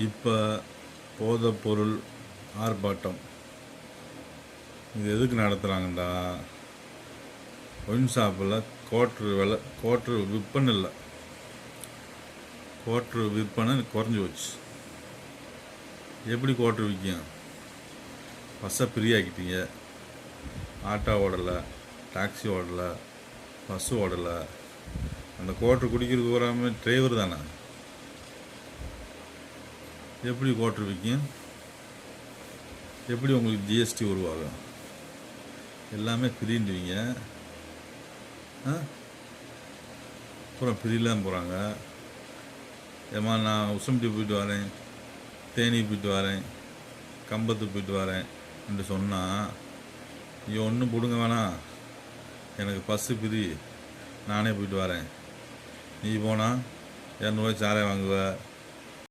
இப்போ போதைப்பொருள் ஆர்ப்பாட்டம் இது எதுக்கு நடத்துகிறாங்கண்டா, ஒயின் ஷாப்பில் குவாட்ரு விற்பனை இல்லை, குவாட்ரு விற்பனை குறைஞ்சி போச்சு. எப்படி குவாட்ரு விற்கும்? பஸ்ஸை ஃப்ரீயாக்கிட்டீங்க, ஆட்டோ ஓடலை, டாக்ஸி ஓடலை, பஸ்ஸு ஓடலை. அந்த குவாட்ரு குடிக்கிறது பூராமே டிரைவர் தானே. எப்படி குவாட்ரு விற்கும்? எப்படி உங்களுக்கு ஜிஎஸ்டி உருவாகும்? எல்லாமே ஃப்ரீண்டுவீங்க, அப்புறம் ஃப்ரீலாம் போகிறாங்க. ஏமா நான் உசம்பட்டி போயிட்டு வரேன், தேனி போயிட்டு வரேன், கம்பத்துக்கு போயிட்டு வரேன் என்று சொன்னால், நீ ஒன்றும் பிடுங்க வேணாம், எனக்கு பஸ்ஸு ஃப்ரீ, நானே போயிட்டு வரேன். நீ போனால் 200 சாரை வாங்குவ,